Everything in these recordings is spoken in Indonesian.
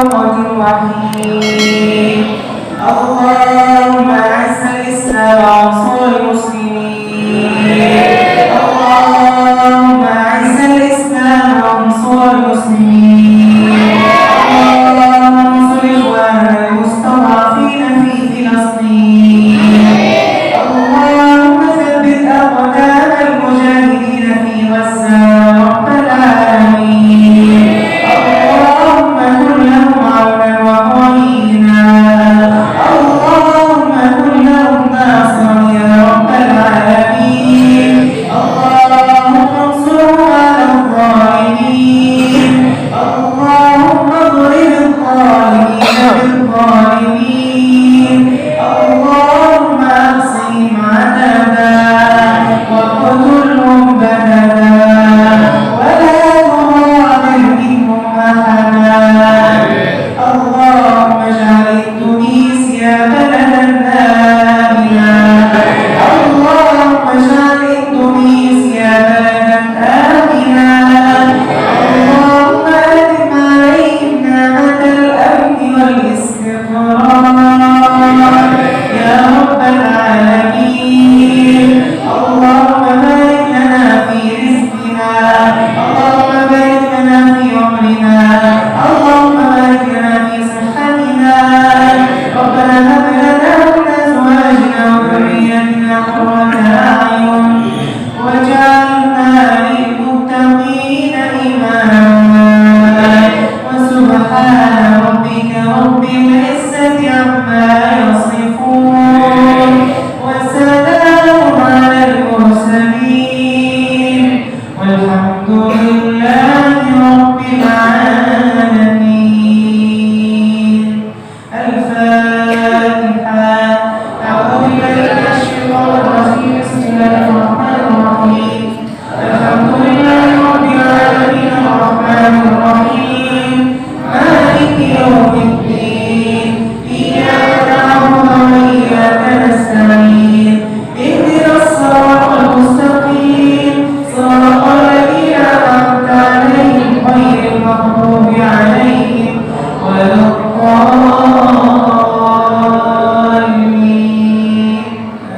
الرحمن الرحيم اللهم أعز الإسلام وانصر المسلمين اللهم أعز الإسلام وانصر المسلمين اللهم انصر إخواننا المستضعفين في فلسطين اللهم ثبت أقدام المجاهدين في غزة رب العالمين اللهم كن لهم عونا ومعينا اللهم كن لهم ناصرا يا رب العالمين اللهم انصرهم على الظالمين اللهم اضرب الظالمين بالظالمين اللهم احصهم عددا وقتلهم بددا ولا تغادر منهم احدا اللهم اجعل اندونيسيا بلدا آمنا اللهم اجعل اندونيسيا بلدا آمنا اللهم أدم عليهم نعمة الأمن والاستقرار يا رب العالمين اللهم بارك لنا في رزقنا اللهم بارك لنا في عمرنا اللهم بارك لنا في صحتنا ربنا هب لنا من أزواجنا وذريتنا قرة أعين واجعلنا للمتقين إماما وسبحان ربك رب العزة عما يصفون وسلام على المرسلين والحمد لله رب العالمين الفاتحة أعوذ بالله من الشيطان الرجيم بسم الله الرحمن الرحيم الحمد لله رب العالمين الرحمن الرحيم مالك يوم الدين إياك نعبد وإياك نستعين اهدنا الصراط المستقيم صراط الذين أنعمت عليهم غير المغضوب عليهم ولا الضالين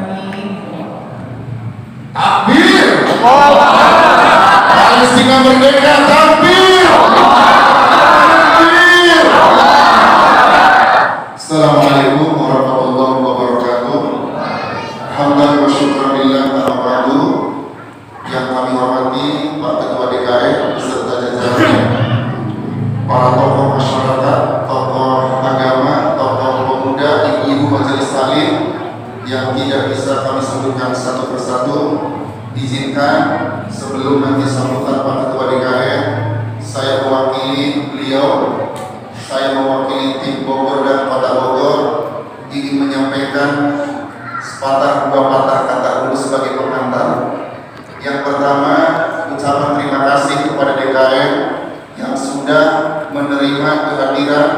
آمين. Takbir. Palestina merdeka, takbir. Takbir. Assalamualaikum warahmatullahi wabarakatuh. Hamdan wa syukran lillah ta'ala ba'du. Yang kami hormati Pak Ketua DKM beserta jajarannya, para tokoh masyarakat, tokoh agama, tokoh pemuda, ibu-ibu majelis taklim yang tidak bisa kami sebutkan satu persatu. Izinkan sebelum nanti sambutan Pak Ketua DKM, saya mewakili beliau, saya mewakili tim Bogor dan Kota Bogor ingin menyampaikan sepatah dua patah kata dulu sebagai pengantar. Yang pertama, ucapan terima kasih kepada DKM yang sudah menerima kehadiran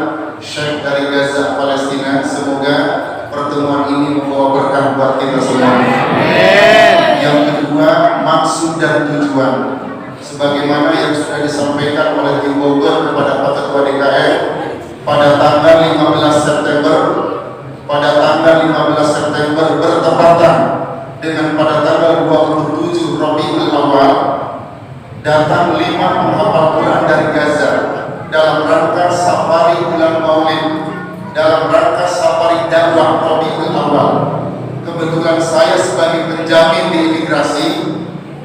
Syekh dari Gaza, Palestina. Semoga pertemuan ini membawa berkah buat kita semua. Yang kedua, maksud dan tujuan sebagaimana yang sudah disampaikan oleh tim Bogor kepada Pak Ketua DKM pada tanggal 15 September bertepatan dengan pada tanggal 27 Rabiul Awal datang 5 penghafal Quran dari Gaza dalam rangka safari bulan Maulid, dalam rangka safari dakwah Rabiul Awal. Kebetulan saya sebagai penjamin di imigrasi,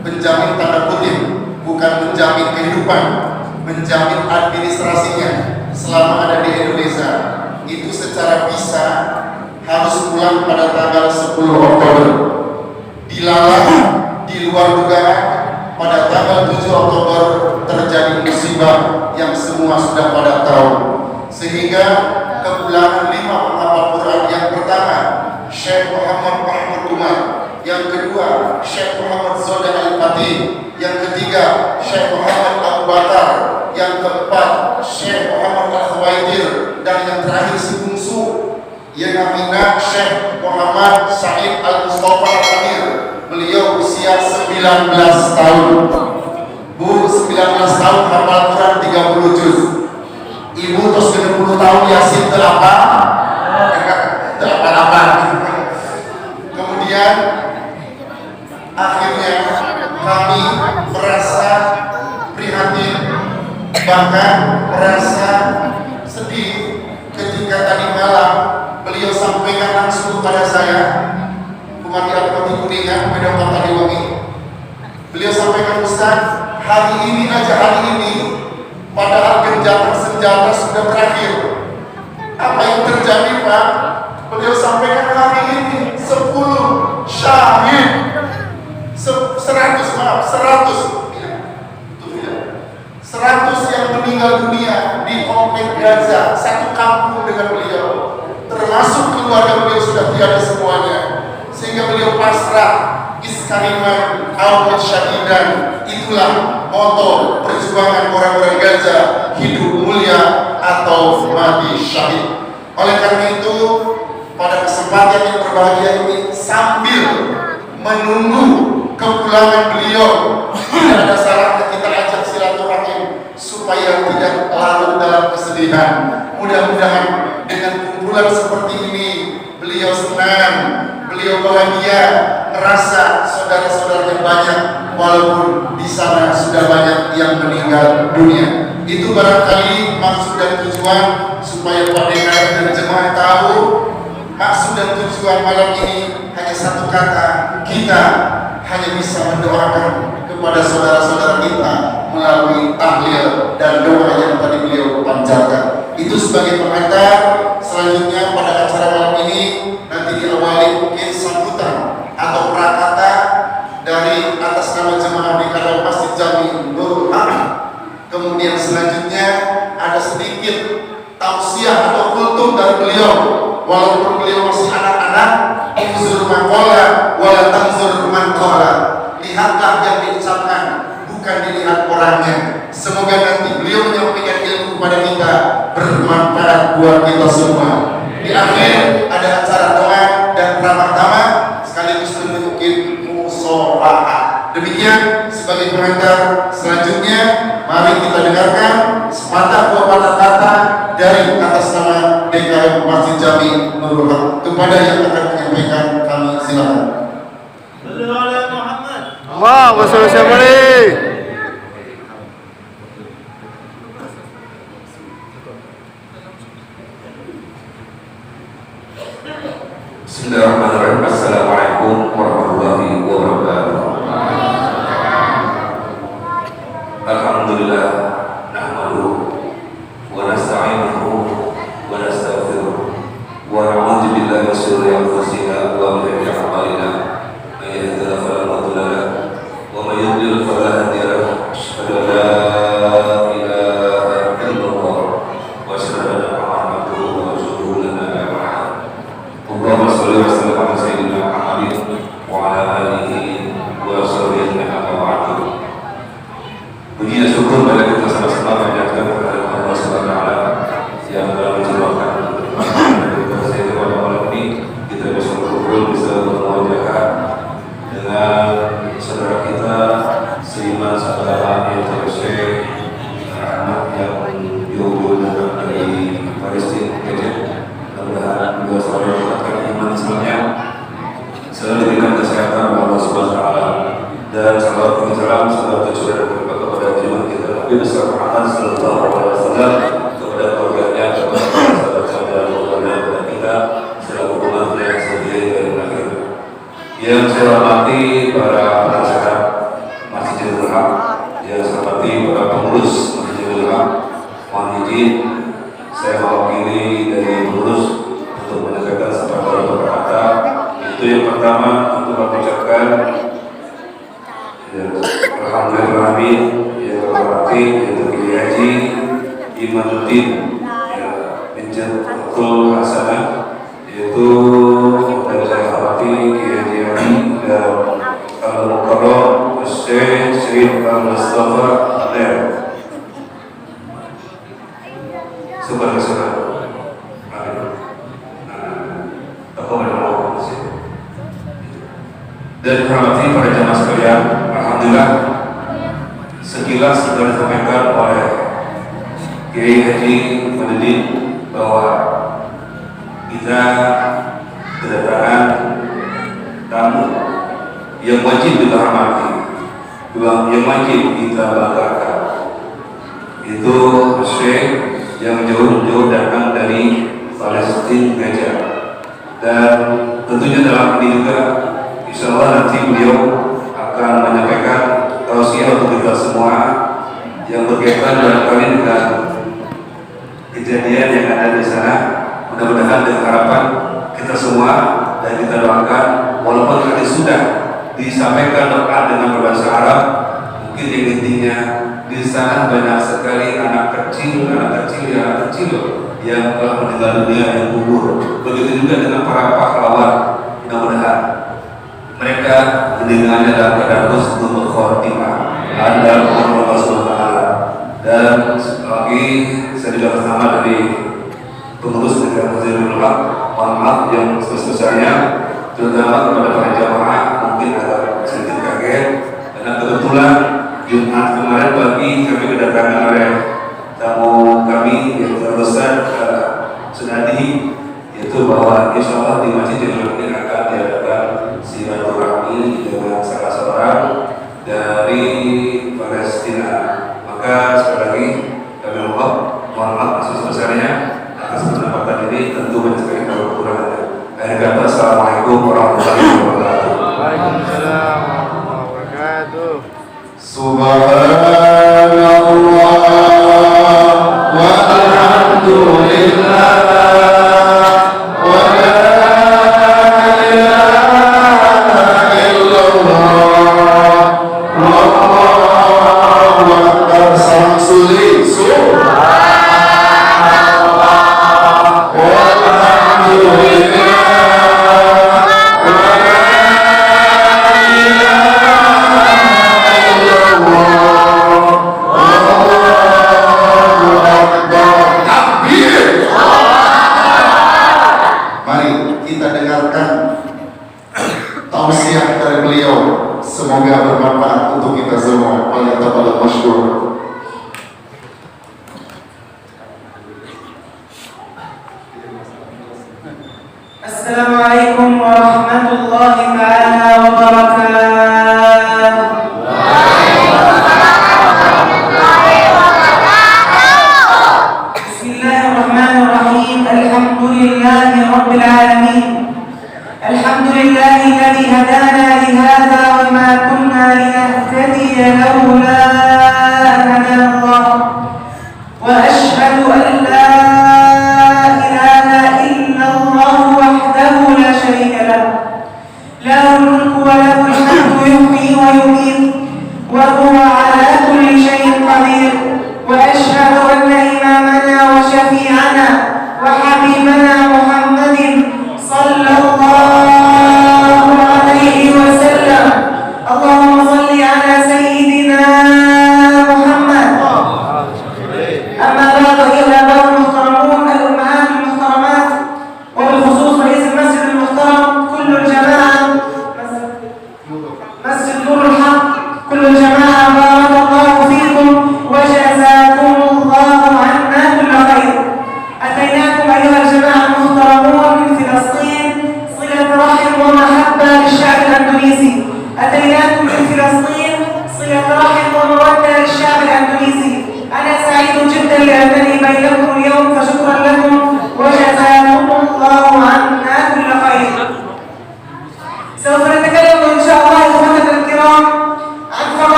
penjamin tanda kutip, bukan penjamin kehidupan, menjamin administrasinya selama ada di Indonesia, itu secara visa harus pulang pada tanggal 10 Oktober. Dilalah di luar dugaan, pada tanggal 7 Oktober terjadi musibah yang semua sudah pada tahu, sehingga kepulangan 5 penghafal Quran. Yang pertama Syekh Muhammad Mahmud Umar, yang kedua Syekh Muhammad Zoda Al-Fatih, yang ketiga Syekh Muhammad Abu Bakar, yang keempat Syekh Muhammad Al-Khawaidir, dan yang terakhir si bungsu yang namanya Syekh Muhammad Said Al-Mustafa Al-Amir. Beliau usia 19 tahun. Bu, 19 tahun hafal Quran 30 juz. Ibu terus 20 tahun Yasin itu apa? Itu apa-apa. Kemudian akhirnya kami merasa prihatin, bahkan merasa sedih ketika tadi malam beliau sampaikan langsung kepada saya, Bupati Adipati Kuningan, Medan Taliwangi. Beliau sampaikan, Ustaz, hari ini padahal gencatan senjata sudah berakhir. Apa yang terjadi, Pak? Beliau sampaikan hari ini 10 syahid, 100 yang meninggal dunia di komplek Gaza, satu kampung dengan beliau, termasuk keluarga beliau sudah tiada semuanya, sehingga beliau pasrah, iskariman awal syahidan. Itulah moto perjuangan orang-orang Gaza, hidup mulia atau mati syahid. Oleh karena itu, pada kesempatan yang berbahagia ini, sambil menunggu kepulangan beliau, tidak ada salahnya kita ajak silaturahim supaya tidak larut dalam kesedihan. Mudah-mudahan dengan kumpulan seperti ini, beliau senang, beliau bahagia, merasa saudara-saudaranya banyak, walaupun di sana sudah banyak yang meninggal dunia. Itu barangkali maksud dan tujuan supaya Pak DKM dan jemaah tahu maksud dan tujuan malam ini hanya satu kata, kita hanya bisa mendoakan kepada saudara-saudara kita melalui tahlil dan doa yang tadi beliau panjatkan. Itu sebagai pengantar. Selanjutnya pada acara malam ini nanti diawali mungkin sambutan atau prakata dari atas nama jemaah DKM Masjid Jami Nurul Haq. Kemudian selanjutnya ada sedikit tausiah atau kultum dari beliau. Walaupun beliau masih anak-anak, unzur maqala wala tanzur man qala. Lihatlah yang diucapkan, bukan dilihat orangnya. Semoga nanti beliau menyampaikan ilmu kepada kita bermanfaat buat kita semua. Di akhir ada acara doa dan ramah tamah sekaligus mungkin musofaah. Demikian sebagai pengantar. Selanjutnya mari kita dengarkan sepatah dua patah kata dari atas nama DKM Masjid Jami Nurul Haq. Kepada yang akan menyampaikan kami silakan. Allahumma sholli alaihi. Bismillahirrahmanirrahim. Assalamualaikum warahmatullahi wabarakatuh. Alhamdulillah, nahmaduhu wa nasta'inuhu wa nastaghfiruh wa na'udzu billahi min shururi anfusina wa min sayyi'ati a'malina. May yahdihillahu fala mudilla lahu wa may yudlil fala hadiya lahu. Asyhadu an la ilaha illallah wa asyhadu anna Muhammadan abduhu wa rasuluhu. Allahumma shalli wa sallim ala sayyidina Muhammadin wa ala alihi wa sahbihi ajma'in. Puji dan syukur pada kita sama-sama panjatkan kepada Allah Subhanahu wa taala yang telah menciptakan kita pada malam ini. Kita bisa berkumpul, bisa bermuajahah dengan saudara kita seiman saudara yang terusai anak yang jauh dari Palestina. Mudah-mudahan dua saudara mendapatkan iman Islamnya, selalu diberikan kesehatan Allah Subhanahu wa taala, dan salawat dan salam serta tercurah kepada junjungan kita Nabi Muhammad sallallahu alaihi wasallam, kepada keluarganya, kepada sahabat-sahabat kepada kita selaku umat yang sendiri dari akhir. Yang saya hormati para penasehat Masjidil Haq, yang saya hormati para pengurus Masjidil Haq, mohon izin saya mewakili dari pengurus untuk menyampaikan sepatah kata. Itu yang pertama untuk mengucapkan alhamdulillah, yang terhormati yaitu Kiai Haji Imanuddin Bintul Hasanah, yaitu yang saya hormati Kiai Haji dan Al-Mukarram Syekh Syarif Al-Mustafa Adel. Subhanallah. Dan dihormati para jamaah sekalian, alhamdulillah sekilas sudah disampaikan oleh Kiai Haji Madudin bahwa kita kedatangan tamu yang wajib kita hormati, yang wajib kita banggakan. Itu Syekh yang jauh-jauh datang dari Palestina Gaza, dan tentunya dalam ini juga insya Allah nanti beliau akan menyampaikan tausiah untuk kita semua yang berkaitan barangkali dengan kejadian yang ada di sana. Mudah-mudahan dengan harapan kita semua dan kita doakan, walaupun tadi sudah disampaikan doa dengan berbahasa Arab, mungkin yang intinya di sana banyak sekali anak kecil yang telah meninggal dunia yang gugur. Begitu juga dengan para pahlawan. Mudah-mudahan mereka meninggalnya dalam keadaan husnul khotimah. Ada Allah Subhanahu wa taala. Dan lagi saya juga bersama dari pengurus negara Masjidil Haq, mohon maaf yang sebesar-besarnya, terutama kepada para jamaah mungkin agak sedikit kaget karena kebetulan Jumat kemarin pagi kami kedatangan oleh tamu kami yang terbesar Sunadi, yaitu bahwa insya Allah di masjid yang ini akan diadakan silaturahmi dengan salah seorang dari Palestina. Maka sekali lagi kami mohon maaf sebesar-besarnya atas pendampatan ini, tentu banyak sekali kekurangannya. Akhir kata, assalamualaikum warahmatullahi wabarakatuh. Waalaikumsalam warahmatullahi wabarakatuh. Subhanallah walhamdulillah wa la ilaha illallah wallahu akbar. Samsuli subhanallah walhamdulillah wa la tausiah dari beliau, semoga bermanfaat untuk kita semua. Waliyatafadhal masykur. Assalamualaikum warahmatullahi taala wabarakatuh. Bismillahirrahmanirrahim. Alhamdulillahi rabbil alamin. Alhamdulillahi alladhi hadana li hadha wa ma kunna linahtadiya lawla an hadana Allah. Wa ashhadu an la ilaha illa Allah wahdahu la sharika lahu. Lahul mulku wa lahul hamdu yuhyi wa yumiit wa huwa ala kulli shay'in qadir. Wa ashhadu anna imamana wa syafi'ana wa habibana Muhammadin sallallahu alaihi wasallam. Allahumma salli ala sayyidina Muhammad. Amma ba'du, ya muhtaramun, al-ummahat al-muhtaramat, wa bilkhusus رئيس المسجد المحترم كل الجماعة مسجد نور الحق كل الجماعة بارك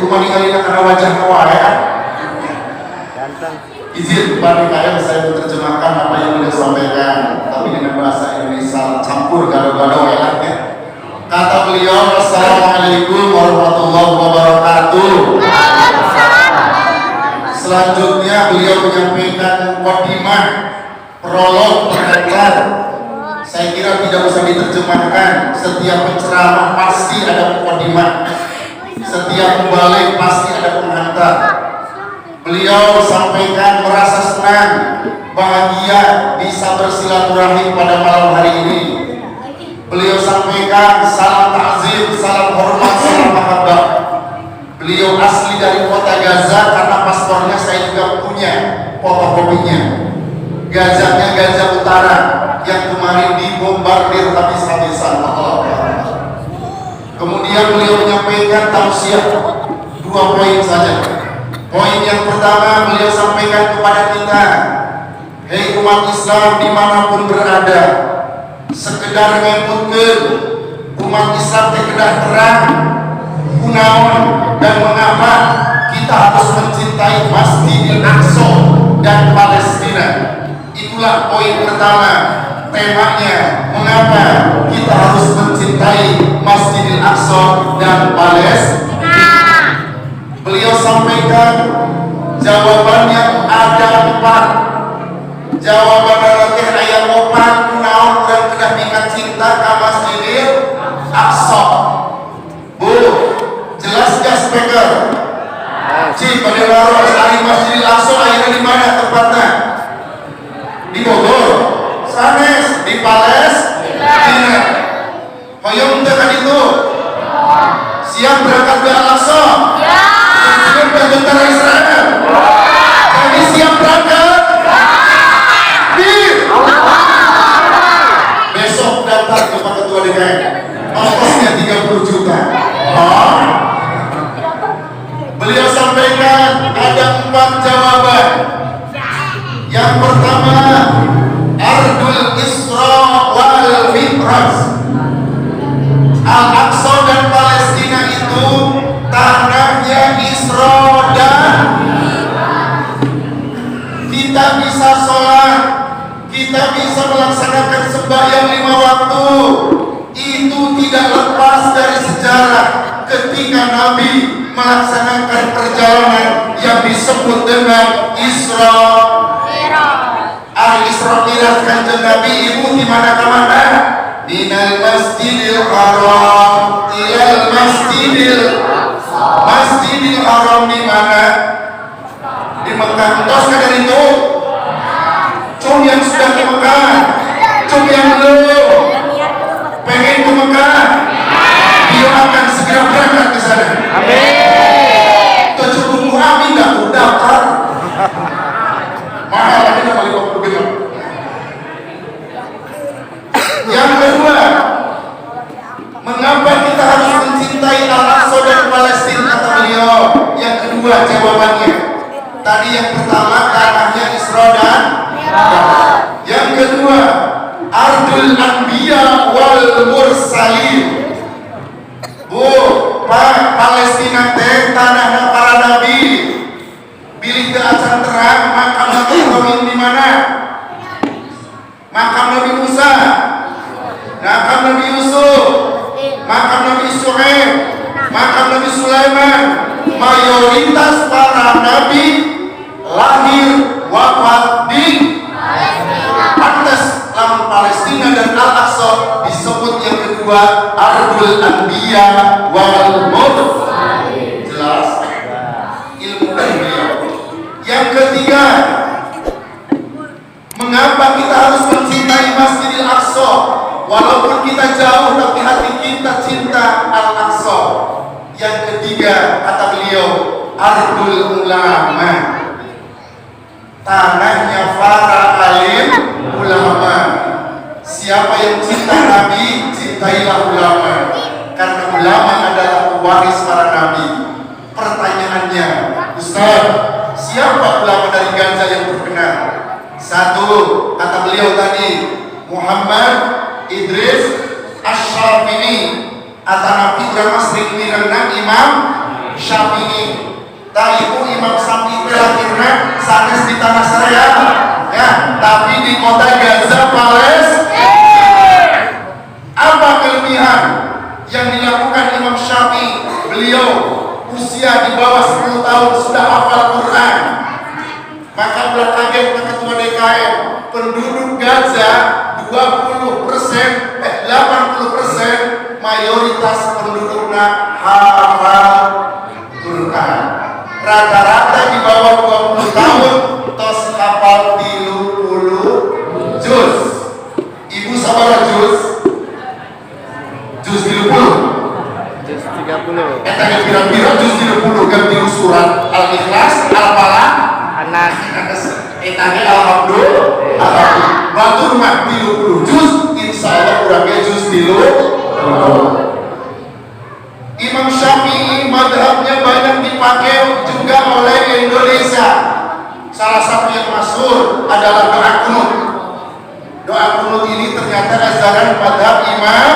cuma ninggalin karena wajah ya. Ganteng. Izin Pak DKM saya menerjemahkan apa yang beliau sampaikan, tapi dengan bahasa Indonesia campur gado-gado ya. Kata beliau, Assalamualaikum warahmatullahi wabarakatuh. Selanjutnya beliau menyampaikan mukadimah, prolog pengantar. Saya kira tidak usah diterjemahkan. Setiap penceramah pasti ada mukadimah, setiap balik pasti ada pengantar. Beliau sampaikan merasa senang, bahagia bisa bersilaturahim pada malam hari ini. Beliau sampaikan salam ta'zim, salam hormat, salam mahabbah. Beliau asli dari kota Gaza karena paspornya saya juga punya fotokopinya. Gazanya Gaza Utara yang kemarin dibombardir habis-habisan. Kemudian beliau menyampaikan tausiah 2 poin saja. Poin yang pertama beliau sampaikan kepada kita, hei umat Islam dimanapun berada, sekedar ngeputkeun umat Islam terkedah terang kunaon dan mengapa kita harus mencintai Masjidil Aqsa dan Palestina. Itulah poin pertama, temanya mengapa kita harus mencintai Masjidil Aqsa dan Palestina. Beliau sampaikan jawabannya ada 4. Jawabannya nanti ayat 4 kunaon dan kedah tingkat cinta ke Masjidil Aqsa. Bu, jelas gak speaker? Cik, pada laros hari Masjidil Aqsa akhirnya di mana tempatnya? Di Bogor, sanes di Palestina. Hoyong tekan itu. Siap berangkat ke Al-Aqsa? Siap ke tentara Israel? Kami siap berangkat? Besok daftar ke Pak Ketua DKM. Ongkosnya 30 juta. Beliau sampaikan ada 4 jawaban. Yang pertama, Ardul Isra wal Mi'raj. Al-Aqsa dan Palestina itu tanahnya Isra dan kita bisa sholat, kita bisa melaksanakan sembahyang 5 waktu. Itu tidak lepas dari sejarah ketika Nabi melaksanakan perjalanan yang disebut dengan Isra. Al-Isra Mi'raj kanjeng Nabi ibu di mana ke mana? Minal Masjidil Haram ilal Masjidil Haram di mana? Di Mekah. Terus kadang itu cum yang sudah ke Mekah, cum yang belum pengen ke Mekah, dia akan segera berangkat ke sana. Amin. Tercukup amin dah udah kan? Mahal lagi dah balik waktu begitu. Yang kedua, mengapa kita harus mencintai Al-Aqsa dan Palestina kata beliau? Yang kedua jawabannya. Tadi yang pertama tanahnya Isra dan yang kedua Ardul Anbiya wal Mursalin. Bu, Palestina teh tanahnya para nabi. Bilih ke acan terang makam Nabi Ibrahim di mana? Makam Nabi Musa, makam Nabi Yusuf, makam Nabi Syuaib, makam Nabi Sulaiman. Mayoritas para nabi lahir wafat di atas lahan Palestina dan Al-Aqsa disebut yang kedua Ardul Anbiya wal Mursalin. Jelas ilmu dari beliau. Yang ketiga, mengapa kita harus mencintai Masjidil Aqsa? Walaupun kita jauh tapi hati kita cinta Al-Aqsa. Yang ketiga, kata beliau, Ardul Ulama, tanahnya para alim ulama. Siapa yang cinta Nabi, cintailah ulama, karena ulama adalah pewaris para nabi. Pertanyaannya, Ustaz, siapa ulama dari Gaza yang terkenal? Satu, kata beliau tadi, Muhammad Idris Asy-Syafi'i. Atau Nabi Ibrahim sering direnang Imam Syafi'i. Nah itu Imam Syafi'i lahirnya sanes di tanah saya, ya, tapi di kota Gaza, Palestina. Apa kelebihan yang dilakukan Imam Syafi'i? Beliau usia di bawah 10 tahun sudah hafal Quran. Maka belah kaget ke ketua DKM, penduduk Gaza 80% mayoritas penduduknya hafal Quran. Rata-rata di bawah 20 tahun tos hafal 30 juz. Ibu sabaraha juz? Juz 30. Juz 30. Eta ge pira-pira juz 30 ganti surat Al-Ikhlas, Al-Falaq, Anas. Eta ge alhamdulillah. Batur mah 30 juz, insyaallah urang ge juz 30. Imam Syafi'i madhabnya banyak dipakai juga oleh Indonesia. Salah satu yang masyhur adalah doa kunut. Doa kunut ini ternyata ajaran madhab Imam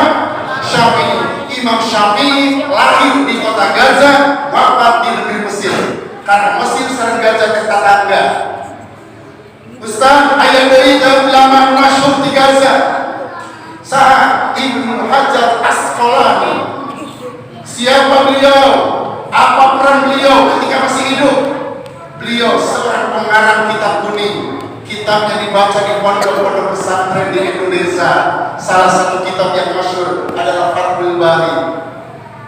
Syafi'i. Imam Syafi'i lahir di kota Gaza, wafat di negeri Mesir. Karena Mesir sareng Gaza tetangga. Ustaz, ayat dari ulama masyhur di Gaza. Saha Ibnu Hajar Asqalani. Siapa beliau? Apa peran beliau ketika masih hidup? Beliau seorang pengarang kitab kuning. Kitabnya dibaca di pondok-pondok pesantren di Indonesia. Salah satu kitab yang masyhur adalah Fathul Bari.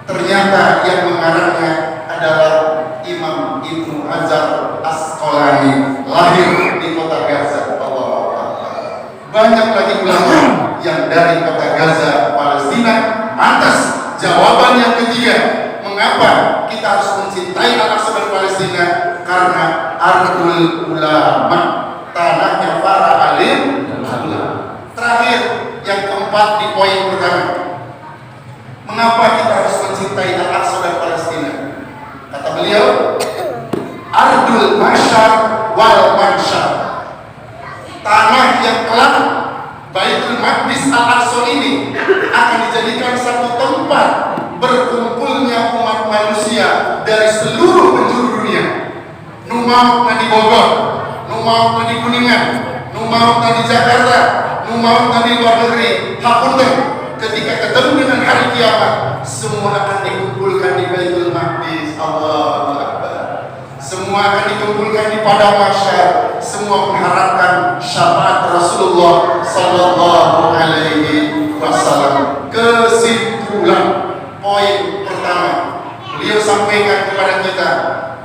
Ternyata yang mengarangnya adalah Imam Ibnu Hajar Asqalani, lahir di kota Gaza. Banyak lagi ulama yang dari kota Gaza, Palestina. Lantas jawaban yang ketiga, mengapa kita harus mencintai anak saudara Palestina? Karena ardul ulama, tanahnya para alim ulama. Terakhir, yang keempat di poin pertama, mengapa kita harus mencintai anak saudara Palestina? Kata beliau, ardul masyar wal mansyar, tanah yang kelak Baitul Maqdis Al-Aqsa ini akan dijadikan satu tempat berkumpulnya umat manusia dari seluruh penjuru dunia. Nu mau di Bogor, nu mau di Kuningan, nu mau di Jakarta, nu mau di luar negeri. Hapunten, ketika ketemu dengan hari kiamat, semua akan dikumpulkan di Baitul Maqdis. Allahu Akbar. Semua akan dikumpulkan di padang mahsyar. Semua mengharapkan syafaat Rasulullah sallallahu alaihi wasallam. Kesimpulan poin pertama, beliau sampaikan kepada kita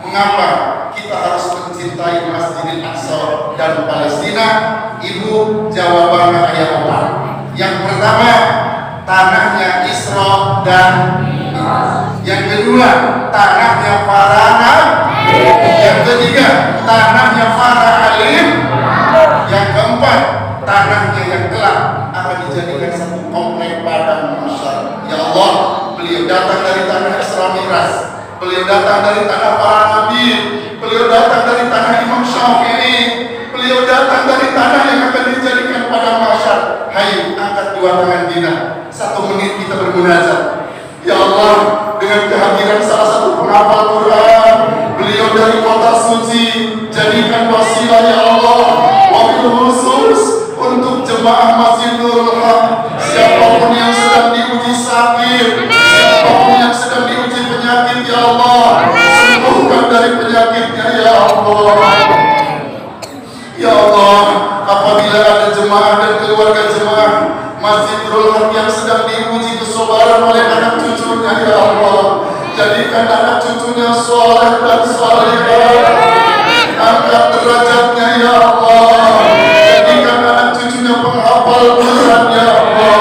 mengapa kita harus mencintai Masjidil Aqsa dan Palestina. Ibu, jawabannya ayat 4. Yang pertama, tanahnya Isra dan Mi'raj. Yang kedua, tanahnya para nabi. Yang ketiga, tanahnya para alim. Yang keempat, tanahnya yang kelak akan dijadikan satu komplek padang mahsyar. Ya Allah, beliau datang dari tanah Isra Mi'raj. Beliau datang dari tanah para nabi. Beliau datang dari tanah Imam Syafi'i. Beliau datang dari tanah yang akan dijadikan padang mahsyar. Hai, angkat dua tangan Dina. 1 menit kita bermunajat. Ya Allah, dengan kehadiran salah satu penghafal Quran, beliau dari kota suci, jadikan wasilah ya Allah, wabil khusus untuk jemaah Masjid Nurul Haq. Siapapun yang sedang diuji sakit, siapapun yang sedang diuji penyakit, ya Allah, sembuhkan dari penyakitnya ya Allah. Ya Allah, apabila ada jemaah dan keluarga jemaah Masjid Nurul Haq yang sedang diuji kesabaran oleh anak cucunya, ya Allah, jadikan anak cucunya soleh dan salihah. Angkat derajatnya ya Allah. Jadikan anak cucunya penghafal Quran ya Allah.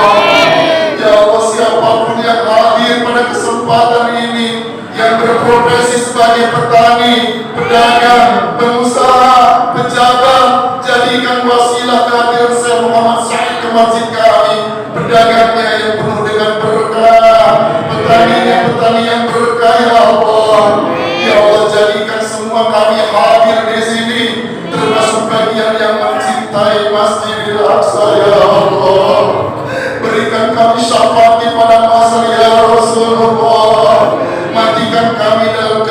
Ya Allah, siapapun yang hadir pada kesempatan ini, yang berprofesi sebagai petani, pedagang, pengusaha, pejabat, jadikan wasilah kehadiran Syekh Muhammad Said ke masjid kami. Pedagangnya yang penuh dengan berkah, petaninya petani yang berkah ya Allah. Ya Allah, jadikan semua kami hadir di sini termasuk bagian yang mencintai Masjidil Aqsa ya Allah. Berikan kami syafaat pada masa ya Rasulullah. Matikan kami dalam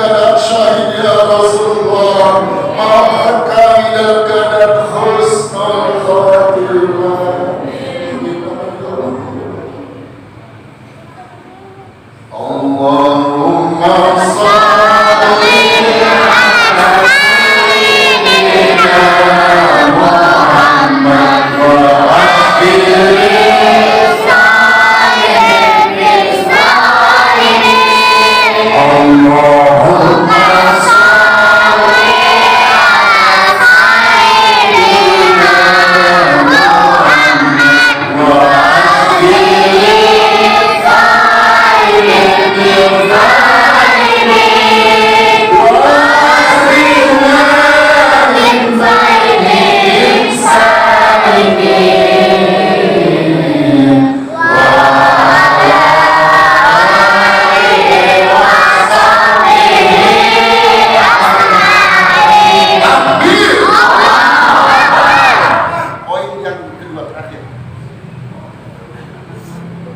kedua terakhir.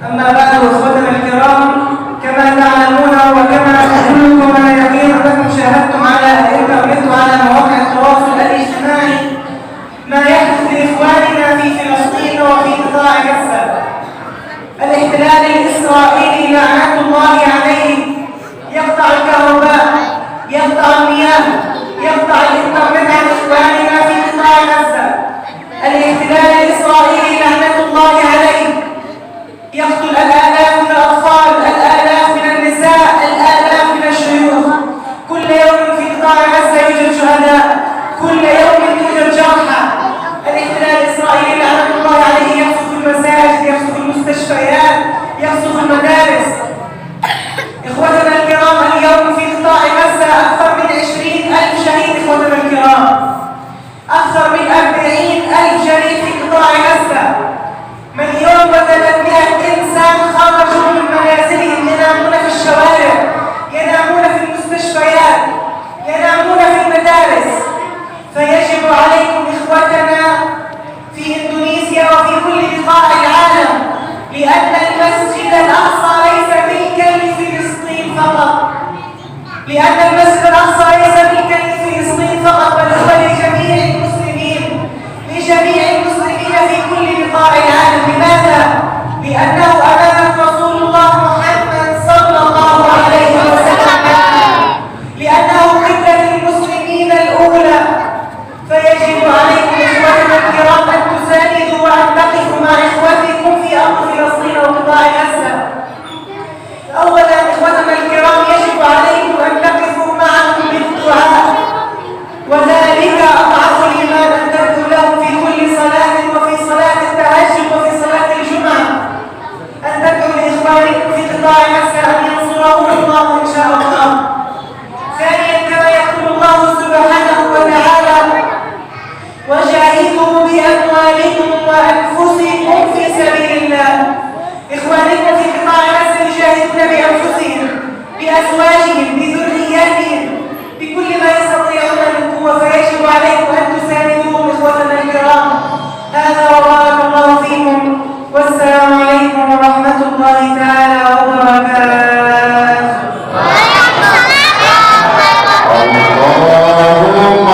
أما بعد إخوتنا الكرام، كما تعلمون وكما أدلكم على يقين أنكم شاهدتم على الإنترنت وعلى مواقع التواصل الاجتماعي ما يحدث لإخواننا في فلسطين وفي قطاع غزة. الاحتلال الإسرائيلي لعنة الله عليه يقطع الكهرباء، يقطع المياه، يقطع الإنترنت عن إخواننا في قطاع غزة. الاحتلال الإسرائيلي لعنة الله عليه يقتل الآلاف من الأطفال، الآلاف من النساء، الآلاف من الشيوخ. كل يوم في قطاع غزة يوجد شهداء، كل يوم يوجد جرحى. الاحتلال الإسرائيلي لعنة الله عليه يقصف المساجد، يقصف المستشفيات، يقصف المدارس. إخوتنا الكرام، اليوم في قطاع غزة أكثر من 20,000 شهيد. إخوتنا الكرام، أكثر من 40,000 شهيد في قطاع غزة. 1,300,000 إنسان خرجوا من منازلهم، ينامون في الشوارع، ينامون في المستشفيات، ينامون في المدارس. فيجب عليكم إخوتنا في إندونيسيا وفي كل بقاع العالم، لأن المسجد الأقصى ليس ملكا لفلسطين فقط، لأن المسجد الأقصى ليس ملكا لفلسطين فقط، بل هو لجميع المسلمين، لجميع المسلمين في كل بقاع العالم. لماذا؟ لأنه أمامك رسول الله محمد صلى الله عليه وسلم، لأنه قبلة المسلمين الأولى. فيجب عليكم إخوتنا الكرام أن تساندوا وأن تقفوا مع إخوتكم في أرض فلسطين وقطاع غزة. أولا إخوتنا الكرام، يجب عليكم أن تقفوا معهم بالدعاء، وذلك أضعف الإيمان أن تدعوا لهم في كل صلاة، وفي صلاة التهجد وفي صلاة الجمعة، أن تدعوا لإخوانكم في قطاع غزة أن ينصرهم الله إن شاء الله. ثانيا، كما يقول الله سبحانه وتعالى: وجاهدوا بأموالكم وأنفسكم في سبيل الله. إخوانكم في قطاع غزة يجاهدون بأنفسهم، بأزواجهم، بذرياتهم، بكل ما يستطيعون من قوة. فيجب عليكم أن تساندوهم إخوتنا الكرام. هذا وبارك الله فيكم، والسلام عليكم ورحمة الله تعالى وبركاته. اللهم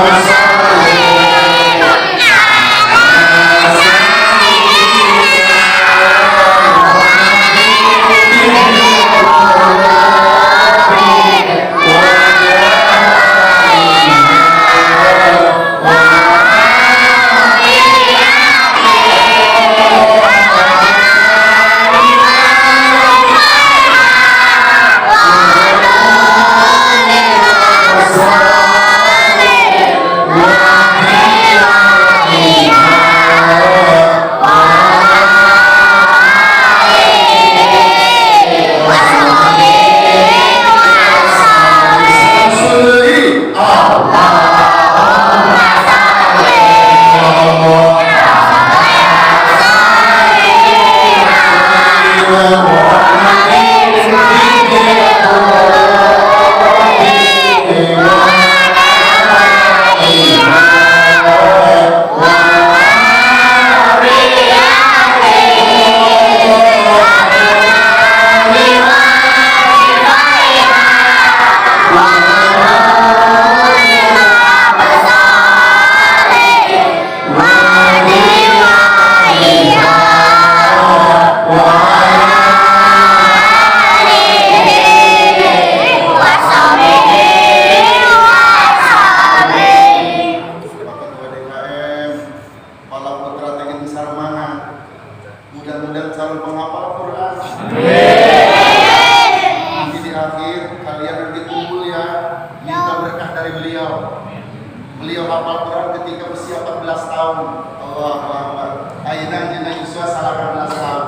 mudah-mudahan calon penghafal Quran. Nanti di akhir kalian nanti kumpul ya, minta berkah dari beliau. Beliau hafal Quran ketika berusia 14 tahun. Allahu Akbar. Aina jenna Yusuf salah 14 tahun.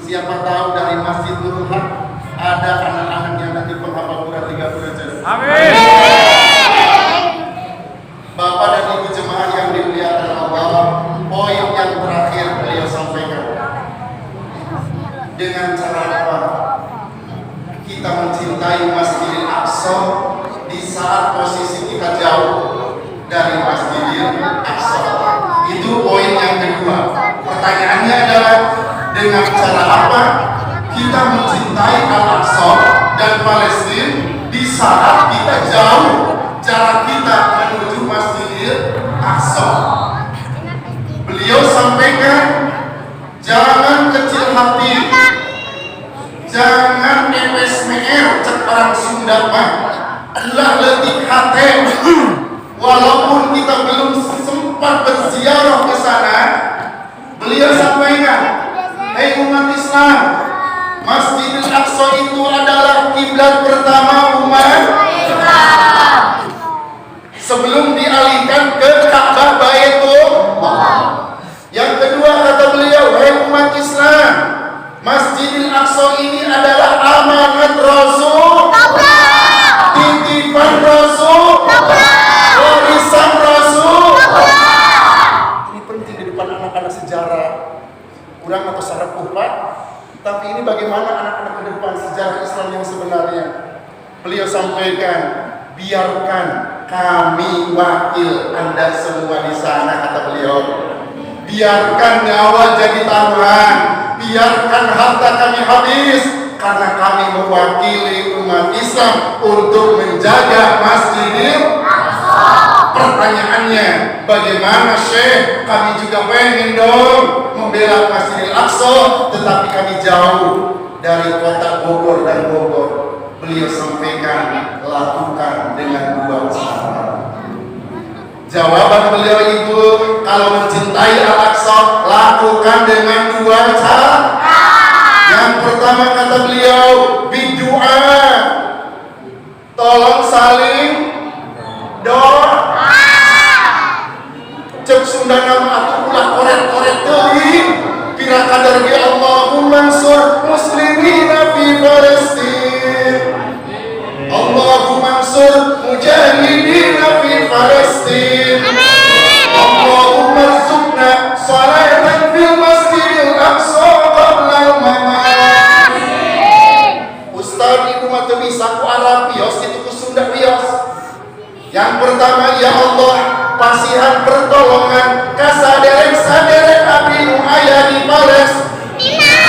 Siapa tahu dari Masjid Nurul Haq ada anak-anak yang nanti penghafal Quran 30 derajat. Amin. Bapak dan Ibu jemaah yang dimuliakan Allah, poin yang terakhir beliau sampaikan. Dengan cara apa kita mencintai Masjidil Aqsa di saat posisi kita jauh dari Masjidil Aqsa? Itu poin yang kedua. Pertanyaannya adalah, dengan cara apa kita mencintai Al-Aqsa dan Palestina di saat kita jauh jarak kita menuju Masjidil Aqsa? Beliau sampaikan, jangan kecil hati, jangan MSMR, cek orang Sunda mah, ulah letih hati. Walaupun kita belum sempat berziarah ke sana, beliau sampaikan, hei umat Islam, Masjidil Aqsa itu adalah kiblat pertama umat Islam sebelum dialihkan ke Ka'bah Baitullah. Yang kedua kata beliau, hei umat Islam, Masjidil Aqsa ini adalah amanat Rasul, titipan Rasul, warisan Rasul. Ini penting di depan anak-anak sejarah. Kurang atau sarepuh Pak? Tapi ini bagaimana anak-anak ke depan sejarah Islam yang sebenarnya. Beliau sampaikan, biarkan kami wakil Anda semua di sana, kata beliau. Biarkan nyawa jadi taruhan, biarkan harta kami habis, karena kami mewakili umat Islam untuk menjaga Masjidil Aqsa. Pertanyaannya, bagaimana Syekh? Kami juga pengen dong membela Masjidil Aqsa, tetapi kami jauh dari kota Bogor dan Bogor. Beliau sampaikan, lakukan dengan dua cara. Jawaban beliau itu, kalau mencintai Al-Aqsa, lakukan dengan dua cara. Yang pertama kata beliau, bidu'a, tolong saling doa. Cek Sunda nama aku ulah korek-korek teuing, kira kadar ge Allahumma ansur muslimina fi Palestin, Allahumma ansur mujahidina fi Palestin, Allahumma rzuqna salatan fil Masjidil Aqsa qabla al-mamat. Ustaz ibu mah teu bisa ku Arab wios kitu ku Sunda wios. Yang pertama, ya Allah, pasihan pertolongan ka saderek-saderek abdi nu aya di Palestina.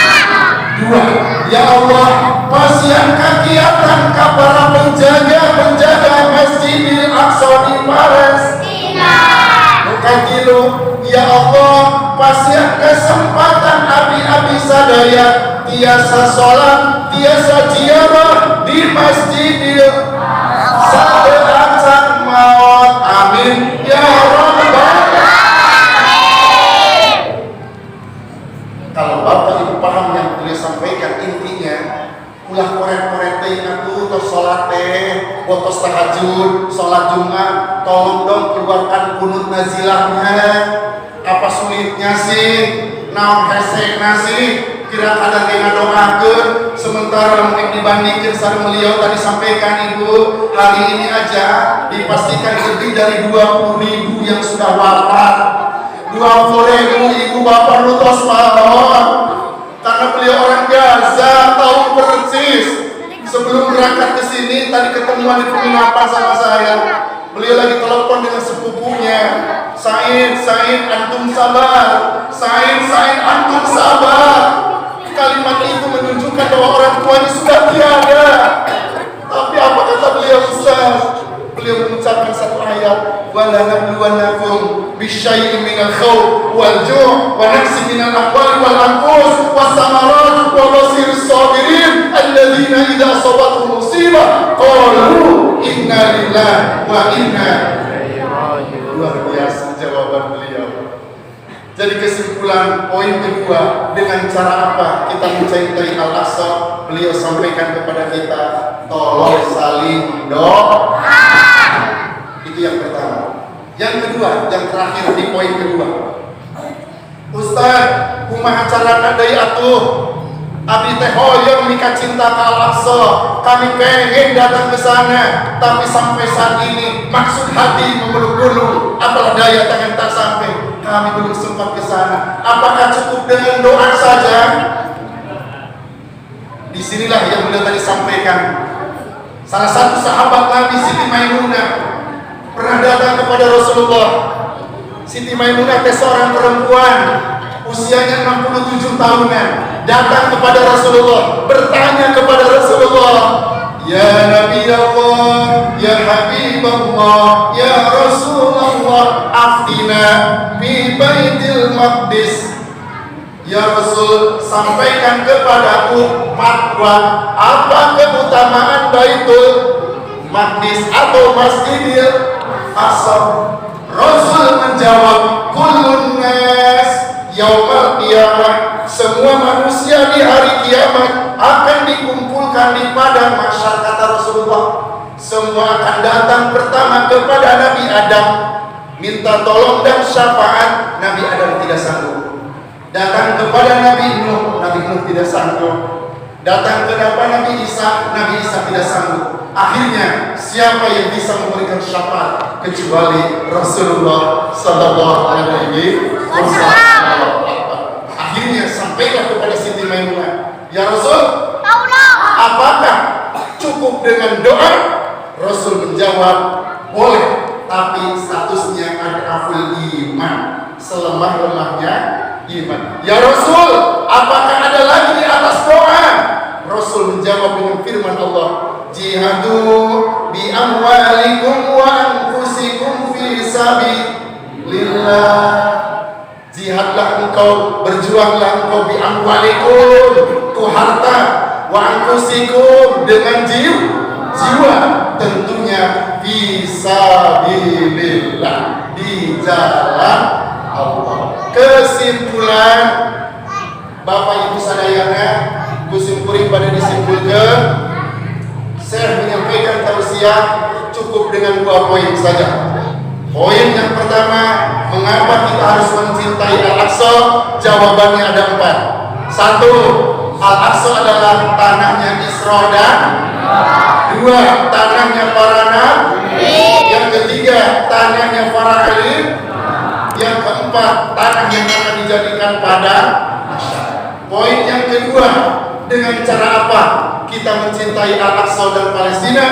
Dua, ya Allah, pasihan kagiatan ka para penjaga Masjidil Aqsa di Palestina. Nu katilu, ya Allah, pasihan kesempatan abdi-abdi sadaya tiasa salat, tiasa ziarah di Masjidil Aqsa. Amin ya rabbal alamin. Kalau Bapak Ibu paham yang beliau sampaikan, intinya ulah korek-korek teh atuh tos salat teh, tos tahajud, salat Jumat, tolong dong keluarkan kunut nazilahnya. Apa sulitnya sih? Naon hesekna sih? Kira kadang dia ngadoakeun, sementara mungkin dibandingkan sareng beliau tadi sampaikan Ibu, hari ini aja dipastikan lebih dari 20.000 yang sudah wafat. 20.000 ibu bapak lutos malon, karena beliau orang Gaza, tahu persis. Sebelum berangkat ke sini tadi ketemuan di penginapan sama saya, beliau lagi telepon dengan sepupunya, Said antum sabar, Said antum sabar. Kalimat itu menunjukkan bahwa orang tuanya sudah tiada. Tapi apa kata beliau Ustaz? Beliau mengucapkan satu ayat, wala nabluwannakum bisyai'in minal khawf wal ju' wa naqsin minal amwali wal anfus was samarat wa basiris sabirin alladzina idza asabatuhum musibah qalu inna lillahi wa inna ilaihi raji'un. Luar biasa jawaban beliau. Jadi kesimpulan poin kedua, dengan cara apa kita mencintai Al-Aqsa? Beliau sampaikan kepada kita, tolong saling doa. Itu yang pertama. Yang kedua, yang terakhir di poin kedua, Ustaz, kumaha carana deui atuh? Abdi teh hoyong mika cinta ka Al-Aqsa, kami pengen datang ke sana, tapi sampai saat ini maksud hati memeluk gunung, apalah daya tangan tak sampai. Kami belum sempat ke sana. Apakah cukup dengan doa saja? Disinilah yang beliau tadi sampaikan. Salah satu sahabat Nabi, Siti Maimunah, pernah datang kepada Rasulullah. Siti Maimunah teh seorang perempuan usianya 67 tahunan, datang kepada Rasulullah, bertanya kepada Rasulullah, ya Nabi Allah, ya Habib Allah, ya Rasulullah, aftina fi Baitil Maqdis. Ya Rasul, sampaikan kepadaku fatwa apa keutamaan Baitul Maqdis atau Masjidil Aqsa. Rasul menjawab, kullun nas yaumal qiyamah, semua manusia di hari kiamat akan dikumpulkan di padang mahsyar, kata Rasulullah. Semua akan datang pertama kepada Nabi Adam, minta tolong dan syafaat. Nabi Adam tidak sanggup. Datang kepada Nabi Nuh, Nabi Nuh tidak sanggup. Datang kepada Nabi Isa, Nabi Isa tidak sanggup. Akhirnya siapa yang bisa memberikan syafaat kecuali Rasulullah Sallallahu Alaihi Wasallam. Akhirnya sampailah kepada Siti Maimunah, ya Rasul, apakah cukup dengan doa? Rasul menjawab, boleh, tapi statusnya adaful iman, selemah-lemahnya iman. Ya Rasul, apakah ada lagi di atas doa? Rasul menjawab dengan firman Allah, jihadu bi amwalikum wa anfusikum fi sabilillah. Jihadlah engkau, berjuanglah engkau bi amwalikum, itu harta, wa anfusikum, dengan jiwa, tentunya fi sabilillah, di jalan Allah. Kesimpulan, Bapak Ibu sadayana, kusimpuling pada disimpulkan, saya menyampaikan tausiah cukup dengan 2 poin saja. Poin yang pertama, mengapa kita harus mencintai Al-Aqsa? Jawabannya ada 4. 1, Al-Aqsa adalah tanahnya Isra dan 2, tanahnya para nabi. Yang ketiga, tanahnya para alim. Yang keempat, tanah yang akan dijadikan padang mahsyar. Poin yang kedua, dengan cara apa kita mencintai Al-Aqsa dan Palestina?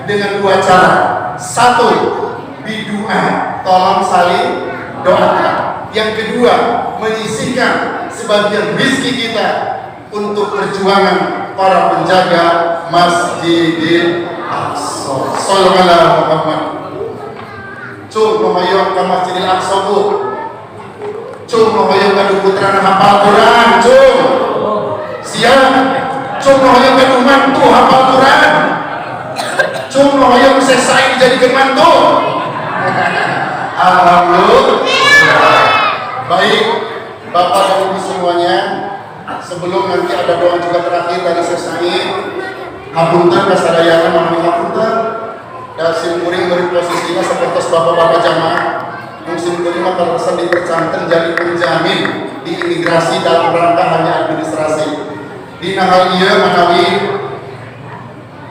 Dengan 2 cara. 1, bidu'a, tolong saling doakan. Yang kedua, menyisihkan sebagian rezeki kita untuk perjuangan para penjaga Masjidil Aqsa. Sallallahu alaihi Muhammad. Cung mohayong ka Masjidil Aqsa bu. Cung mohayong ka putra hafal Quran. Cung siap. Cung mohayong ka mantu hafal Quran. Cung mohayong selesai dijadikan mantu. Alhamdulillah. Baik, Bapak dan Ibu semuanya, sebelum nanti ada doa juga terakhir dari selesai, hapunten kasadayana mami hapunten. Dan simkuring beri posisinya seperti bapak-bapak jamaah. Simkuring maka pesan dipercanten jadi penjamin di imigrasi dalam rangka hanya administrasi. Di hal ia manawi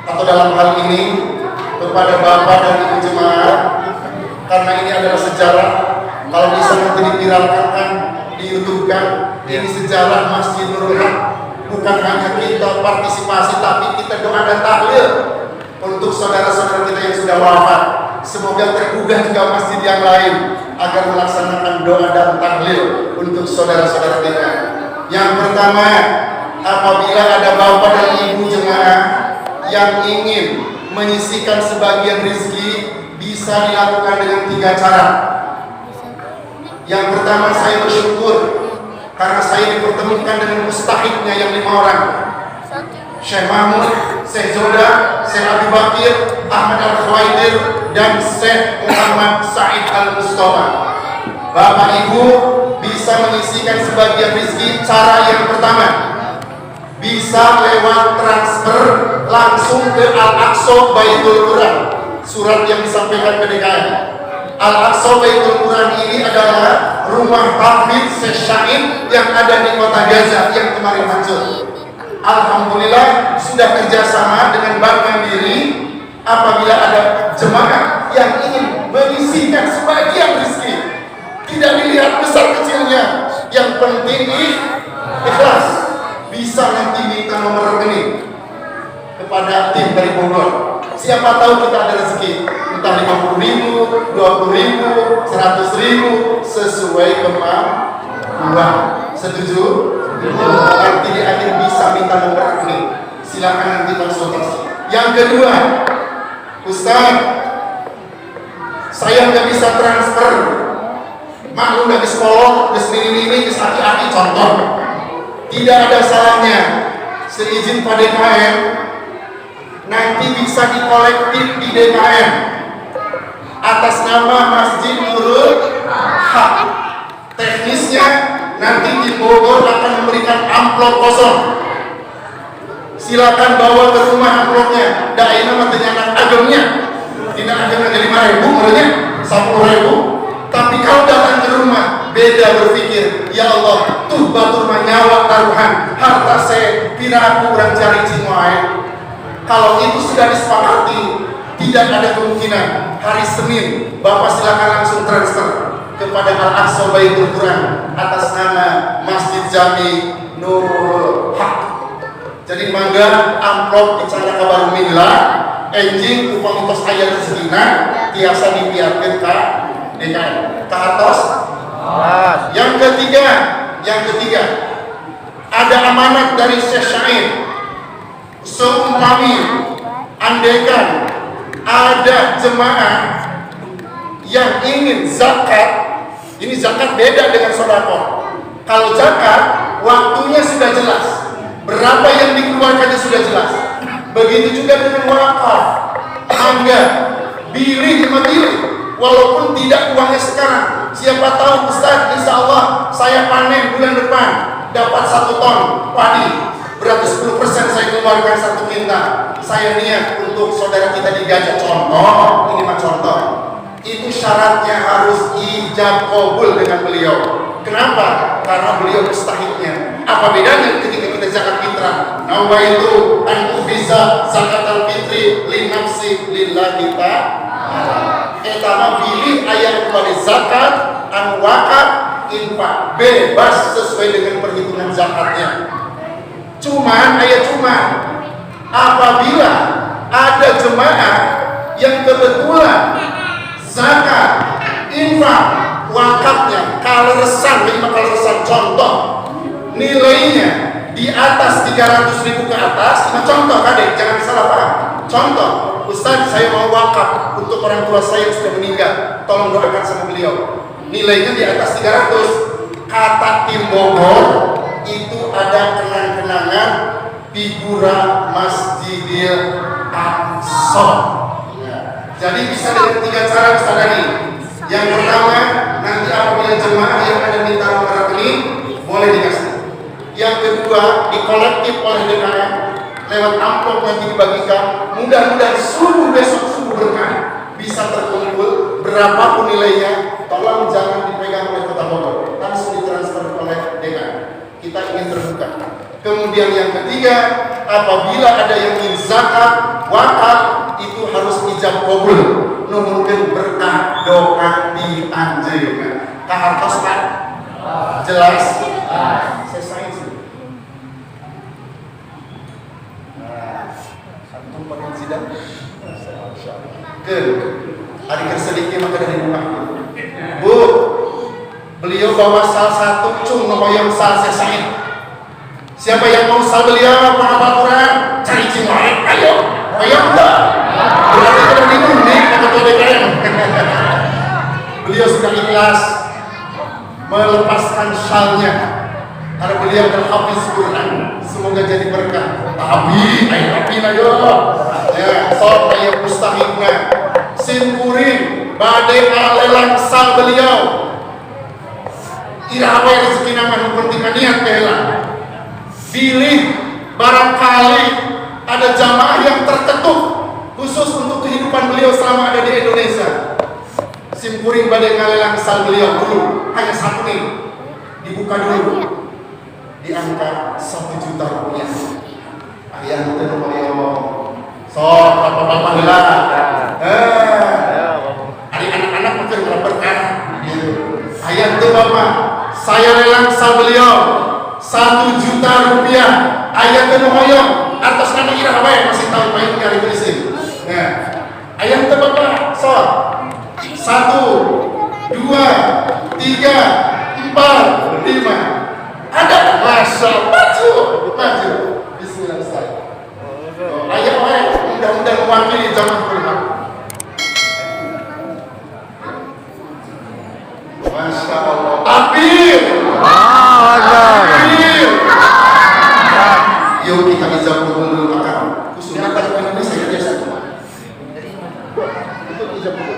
atau dalam hal ini kepada bapak dan ibu jemaah, karena ini adalah sejarah. Kalau bisa nanti dipiralkan, di YouTube kan, ini sejarah Masjid Nurul Haq. Bukan hanya kita partisipasi, tapi kita doa dan tahlil untuk saudara-saudara kita yang sudah wafat. Semoga tergugah juga masjid yang lain agar melaksanakan doa dan tahlil untuk saudara-saudara kita. Yang pertama, apabila ada bapak dan ibu jemaah yang ingin menyisihkan sebagian rezeki, bisa dilakukan dengan 3 cara. Yang pertama, saya bersyukur karena saya dipertemukan dengan mustahiknya yang 5 orang. Syekh Mahmud, Syekh Zoda, Syekh Abu Bakir, Ahmad Al-Khawaidir, dan Syekh Muhammad Said Al-Mustafa. Bapak Ibu bisa menyisihkan sebagian rezeki. Cara yang pertama, bisa lewat transfer langsung ke Al-Aqsa Baitul Quran. Surat yang disampaikan ke DKM. Al-Aqsa Baitul Quran ini adalah rumah tahfidz Syekh Syahid yang ada di kota Gaza yang kemarin hancur. Alhamdulillah sudah kerjasama dengan Bank Mandiri. Apabila ada jemaah yang ingin menyisihkan sebagian rezeki, tidak dilihat besar kecilnya, yang penting ikhlas, bisa nanti minta nomor rekening kepada tim dari Bogor. Siapa tahu kita ada rezeki, entah 50.000, 20.000, 100.000, sesuai kemampuan. Setuju? Nanti di akhir bisa minta nomor rekening. Silakan nanti konsultasi. Yang kedua, Ustaz, saya nggak bisa transfer. Maklum dari sekolah, dari ini aki-aki contoh. Tidak ada salahnya seizin Pak DKM nanti bisa dikolektif di DKM atas nama Masjid Nurul Haq. Teknisnya nanti di Bogor akan memberikan amplop kosong. Silakan bawa ke rumah amplopnya. Daina matanya anak agamnya. Tidak agamnya dari 5.000, menurutnya 10.000. Tapi kalau datang ke rumah, beda berpikir. Ya Allah, tuh batu rumah nyawa taruhan, harta saya, kira aku orang cari cimoai. Kalau itu sudah disepakati, tidak ada kemungkinan hari Senin Bapak silakan langsung transfer kepada Al-Aqsa Baitul Quran atas nama Masjid Jami Nurul Haq. Jadi mangga amplop dicara kabar mila enjing upang mitos ayat segina tiasa dibiarkan ke DKM ke hartos. Yang ketiga ada amanat dari Syekh Syair. Seumpami andaikan ada jemaah yang ingin zakat, ini zakat beda dengan sedekah. Kalau zakat waktunya sudah jelas, berapa yang dikeluarkannya sudah jelas. Begitu juga dengan wakaf. Mangga pilih walaupun tidak uangnya sekarang. Siapa tahu Ustaz, insya Allah saya panen bulan depan dapat 1 ton padi, berarti 10% saya keluarkan 1 kintal. Saya niat untuk saudara kita di Gajah, contoh, ini mah contoh. Itu syaratnya harus ijab kabul dengan beliau. Kenapa? Karena beliau mustahiknya. Apa bedanya ketika kita zakat fitrah? Nawaitu an ufiza zakat al-fitri li nafsi lillahi ta'ala. Etama pilih ayat kepada zakat, an wakaf, infak, bebas sesuai dengan perhitungan zakatnya. Cuman apabila ada jemaah yang kebetulan zakat, infak, wakafnya kaleresan contoh nilainya di atas 300.000 ke atas. Nah, contoh kadek, jangan salah paham. Contoh, Ustaz saya mau wakaf untuk orang tua saya yang sudah meninggal, tolong doakan sama beliau. Nilainya di atas 300. Kata tim Bogor itu ada kenang-kenangan figura Masjidil Aqsa. Jadi bisa dengan 3 cara Ustaz tadi. Yang pertama, nanti apabila jemaah yang ada minta nomor rekening boleh dikasih. Yang kedua, dikolektif oleh DKM lewat amplop nanti dibagikan. Mudah-mudahan besok subuh berkah bisa terkumpul berapapun nilainya. Tolong jangan dipegang oleh Kota Bogor, langsung ditransfer oleh DKM. Kita ingin terbuka. Kemudian yang ketiga, apabila ada yang ingin zakat, wakaf, itu harus ijab kabul. Mungkin berkah doa dianjurkan. Kahartos Pak? Jelas? Selesai sih. Antum pakai sidang? Adik sedikit maka dari rumah. Bu, beliau bawa salah satu cung nomoyong sal selesai. Siapa yang mau sal beliau penghafal Quran? Cari cingwaek, ayo enggak? Berarti kita diunding ketua DKM. Beliau sudah ikhlas melepaskan syalnya karena beliau terhafiz Quran. Semoga jadi berkah. Tapi ayo ya, sok ayo mustahikna simpurin badai alelang sal beliau. Irawa rezeki nama penting niat bela. Pilih barangkali ada jamaah yang terketuk khusus untuk kehidupan beliau selama ada di Indonesia. Simpuring badai ngalelang sal beliau dulu hanya 1 nih, dibuka dulu di angka 1 juta rupiah. Ayah itu beliau sok bapak-bapak lah. Hari anak-anak mungkin berkah. Ayah itu bapak, saya lelang sal beliau 1 juta rupiah. Ayah itu hoyong atas nama Irawa masih tahu main kali tulisin. Nah, ayah itu bapak sok 1, 2, 3, 4, 5. Masya Allah, maju. Bismillah Ustaz. Ayo, mudah-mudahan mewakili zaman kuliah. Masya Allah. Takbir. Takbir. Yuk kita ijab dulu makan. Khususnya bahasa Indonesia biasa. Itu ijab dulu.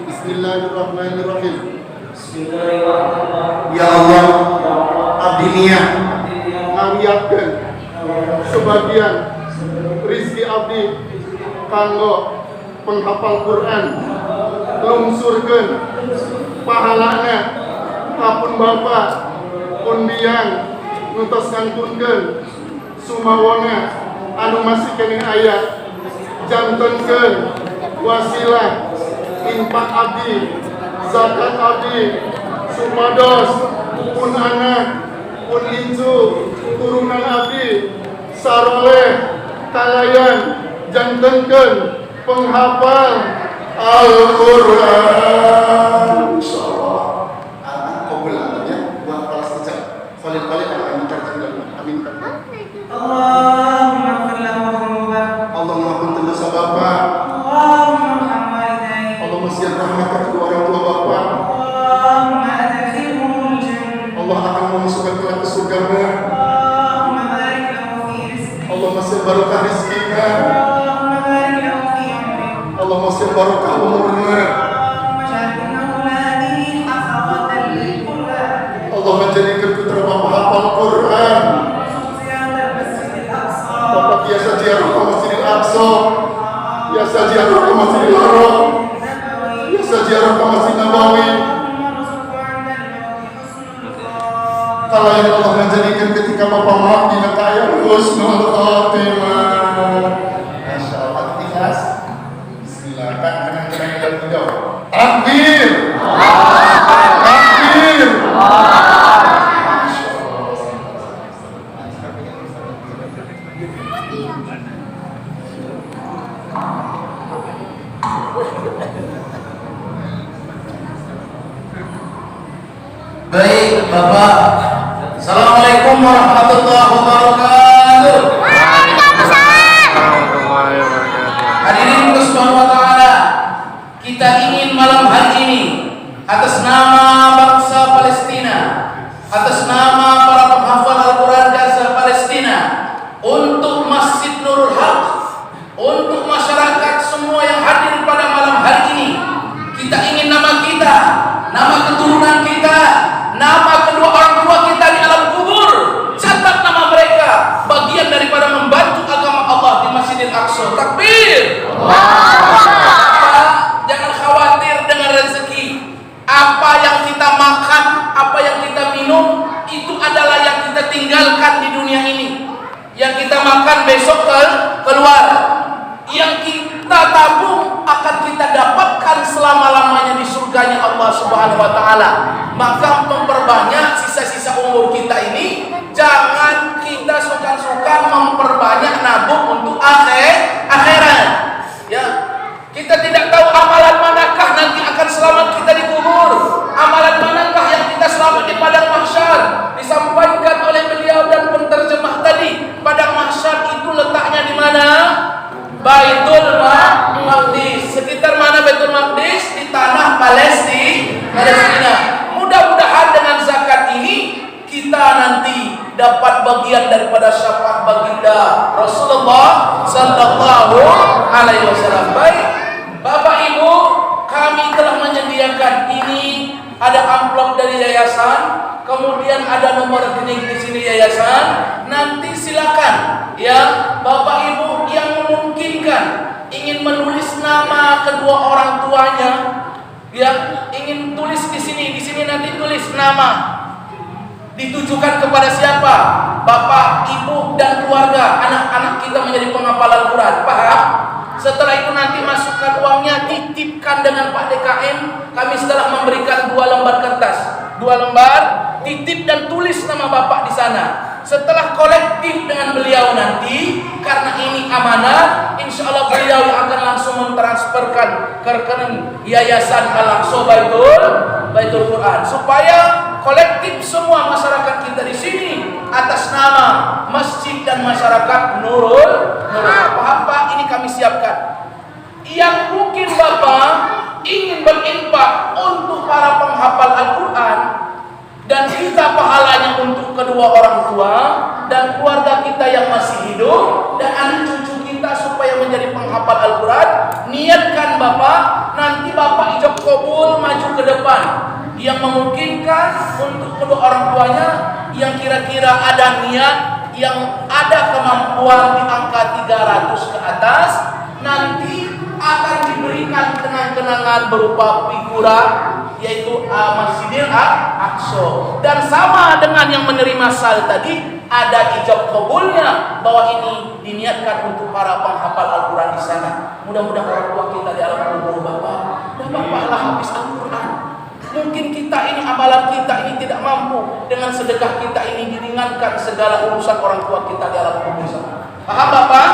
Bismillahirrahmanirrahim. Ya Allah, abdi niat ngawiyakeun sebagian rizki abdi kanggo penghafal Quran, lungsurkeun pahalana kapun bapa pun biang nuntos ngantunkeun sumawona anu masih keneh aya, jantenkeun wasilah infak abdi, zakat abdi, supados pun anak pun incu turunan abdi saroleh kalayan jantenkeun penghafal Al-Quran. Insyaallah anak kabul ya buat para sejak khalil-khalil akan terjadi. Amin. Allahumma ighfir lahu dzunubah. Allahumma ampun dosa bapak. Allahumma arham walidayhi. Allahumma siap rahmat kedua orang tua bapak. Allahumma adkhilhumul jannah. Allah akan memasukkan kelak ke surga-Mu. Allahumma barik lahu fi rizqihi. Allahumma siap barokah rizkinya. Allahumma barik lahu fi umrihi. Allahumma siap barokah umurnya. Allahumma ij'al awladihi hafazatan lil Qur'an. Allahumma jadikan putra bapak hafal Quran. Ziyarat Masjidil Aqsa. Bapak biasa ziarah ke Masjidil Aqsa, biasa ziarah ke Masjidil Haram, biasa ziarah ke Masjid Nabawi. Kalau yang Allah menjadikan ketika bapak mati nanti ayat husnul khatimah. Masya Allah, ikhlas. Bismillah, tenang dan tidak. Takbir. Takbir. Baik, Bapak. Assalamualaikum warahmatullahi wabarakatuh. Hadirin subhanahu wa ta'ala, kita ingin malam hari ini atas nama bangsa Palestina, atas nama para penghafal Al-Quran Gaza Palestina, untuk Masjid Nurul Haq, untuk masyarakat semua yang hadir pada malam hari ini, kita ingin nama kita, nama keturunan kita, nama kedua orang tua kita di alam kubur, catat nama mereka, bagian daripada membantu agama Allah di Masjidil Aqsa. Takbir. Jangan khawatir dengan rezeki. Apa yang kita makan, apa yang kita minum, itu adalah yang kita tinggalkan di dunia ini. Yang kita makan besok keluar. Yang kita tabung akan kita dapatkan selama-lamanya di surganya Allah Subhanahu wa taala. Maka memperbanyak sisa-sisa umur kita ini, jangan kita suka-suka memperbanyak nabung untuk akhirat. Ya. Kita tidak tahu amalan manakah nanti akan selamat kita di kubur. Amalan manakah yang kita selamat di padang mahsyar. Disampaikan oleh beliau dan penterjemah tadi, padang mahsyar itu letaknya di mana? Baitul Maqdis. Sekitar mana Baitul Maqdis? Di tanah Palestina. Mudah-mudahan dengan zakat ini kita nanti dapat bagian daripada syafaat baginda Rasulullah sallallahu alaihi wasallam. Baik, Bapak Ibu, kami telah menyediakan ini, ada amplop dari yayasan, kemudian ada nomor rekening di sini yayasan. Nanti silakan ya Bapak Ibu yang memungkinkan ingin menulis nama kedua orang tuanya, ya ingin tulis di sini nanti tulis nama, ditujukan kepada siapa? Bapak, Ibu dan keluarga, anak-anak kita menjadi penghafal Al-Quran. Paham? Setelah itu nanti masukkan uangnya, titipkan dengan Pak DKM. Kami setelah memberikan 2 lembar kertas, 2 lembar, titip dan tulis nama Bapak di sana. Setelah kolektif dengan beliau nanti, karena ini amanah, insya Allah beliau yang akan langsung mentransferkan ke rekening Yayasan Al-Aqsa Baitul Quran, supaya kolektif semua masyarakat kita di sini atas nama masjid dan masyarakat Nurul apa ini kami siapkan. Yang mungkin Bapak ingin berinfak untuk para penghafal Al-Quran dan kita pahalanya untuk kedua orang tua dan keluarga kita yang masih hidup dan anak cucu kita supaya menjadi penghafal Al-Quran, niatkan Bapak, nanti Bapak ijab kabul maju ke depan yang memungkinkan untuk kedua orang tuanya yang kira-kira ada niat yang ada kemampuan di angka 300 ke atas, nanti akan diberikan kenang-kenangan berupa figura yaitu Masjidil Aqsa. Dan sama dengan yang menerima sal tadi, ada ijab kabulnya bahwa ini diniatkan untuk para penghafal Al-Quran di sana. Mudah-mudahan orang tua kita di alam kubur Bapak dan Bapaklah habis Al-Quran. Mungkin kita ini, amalan kita ini tidak mampu, dengan sedekah kita ini diringankan segala urusan orang tua kita di alam kubur sana. Paham Bapak?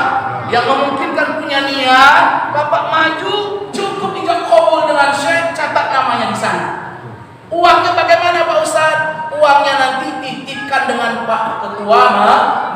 Yang memungkinkan punya niat, Bapak maju, cukup ijab kabul dengan syekh, catat namanya di sana. Uangnya bagaimana Pak Ustaz? Uangnya nanti titipkan dengan Pak Ketua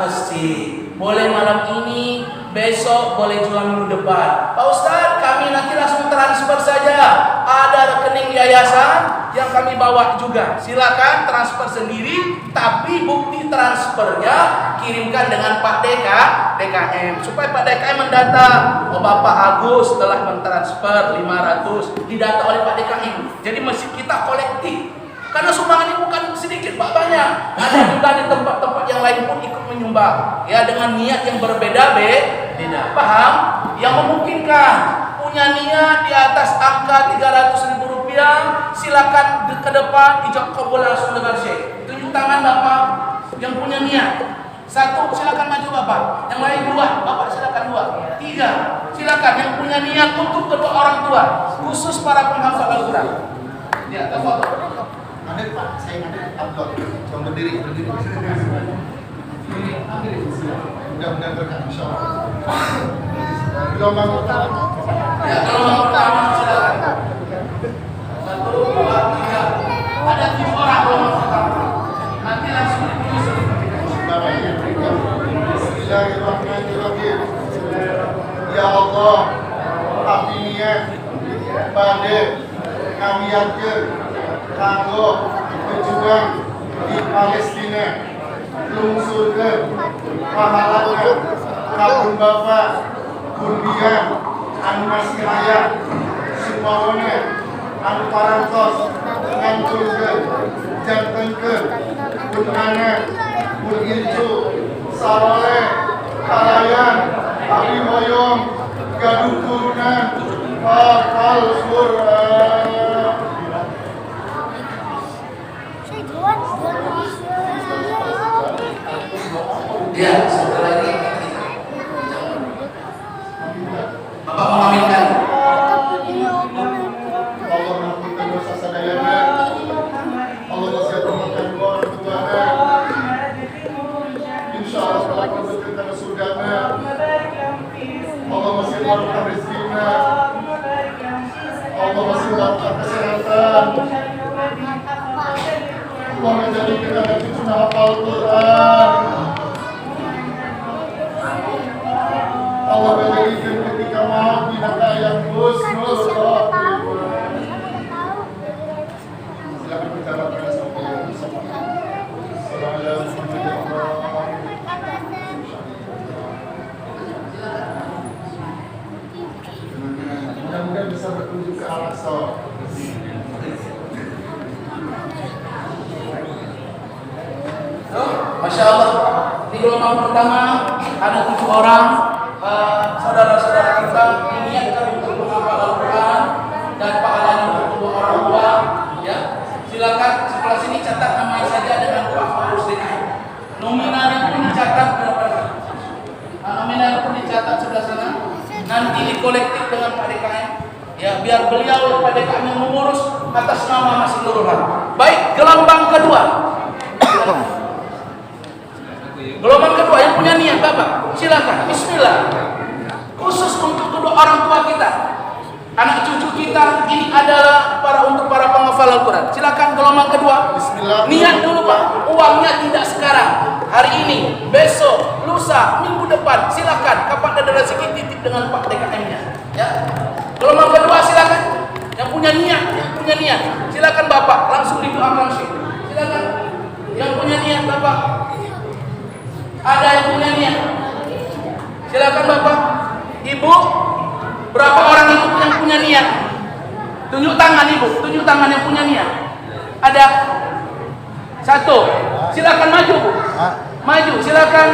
Masjid. Boleh malam ini, besok boleh juga minggu depan. Pak Ustaz, kami nanti langsung transfer saja. Ada rekening yayasan yang kami bawa juga. Silakan transfer sendiri, tapi bukti transfernya kirimkan dengan Pak DKM supaya Pak DKM mendata. Oh, Bapak Agus telah mentransfer 500, didata oleh Pak DKM. Jadi masjid kita kolektif. Karena sumbangan ini bukan sedikit Pak, banyak. Ada juga di tempat-tempat yang lain pun ikut menyumbang. Ya, dengan niat yang berbeda-beda. Paham? Yang memungkinkan punya niat di atas angka 300.000 rupiah, silakan ke depan ijab kabul langsung dengan syekh. Tunjuk tangan Bapak yang punya niat. 1, silakan maju Bapak. Yang lain 2, Bapak silakan 2. 3, silakan yang punya niat untuk kedua orang tua, khusus para penghafal Al-Quran. Ya, foto. Ada Pak, saya ada upload. Coba berdiri. Mudah-mudahan berkah insyaallah. Gelombang pertama. Ya, gelombang pertama silakan. 1, 2, 3. Ada 7 orang gelombang pertama. Nanti langsung ditulis. Bismillahirrahmanirrahim. Ya Allah, abdi niat bade ngamiatkeun kanggo berjuang di Palestina, lungsurkeun pahalana kabun Bapa kundian anu masih hayat sumawana anu parantos ngancurkeun jantenkeun punana pun ilju sarole kalayan abdi moyong gaduh turunan hafal Quran. Ya, setelah ini Bapak mengaminkan. Allah mengampunkan dosa sadayana. Allah masih bermakan buah tuana. Insyaallah setelah kita surgana. Allah masih berkah rezekina. Allah masih berkah kesehatan. Allah menjadikan kita cucu hafal Quran. Allah menjadikan ketika maut binatang yang husnul khotimah. Silakan bicara pada sampai bersama. Mudah-mudahan bisa berkunjung ke Al-Aqsa. Masya Allah, di gelombang pertama ada 7 orang saudara-saudara kita diniatkan untuk menghafal Al-Quran dan pahalanya untuk kedua orang tua. Ya, silakan sebelah sini catat namanya saja dengan Pak Faus DKM. Nominalnya pun dicatat nominalnya pun dicatat sebelah sana. Nanti dikolektif dengan Pak DKM. Ya, biar beliau Pak DKM yang mengurus atas nama Masjid Nurul Haq. Baik, gelombang kedua. Gelombang kedua yang punya niat Bapak, silakan. Bismillah. Khusus untuk kedua orang tua kita. anak cucu kita ini adalah untuk para penghafal Al-Quran. Silakan gelombang kedua. Niat dulu Pak. Uangnya tidak sekarang, hari ini, besok, lusa, minggu depan. Silakan. Kapan ada rezeki titip dengan Pak DKM-nya. Ya. Gelombang kedua silakan. Yang punya niat, silakan Bapak langsung didoakan Syekh. Silakan. Yang punya niat Bapak. Ada yang punya niat. Silakan Bapak. Ibu, berapa orang ibu yang punya niat? Tunjuk tangan Ibu, tunjuk tangan yang punya niat. Ada? Satu. Silakan maju Bu. Maju, silakan.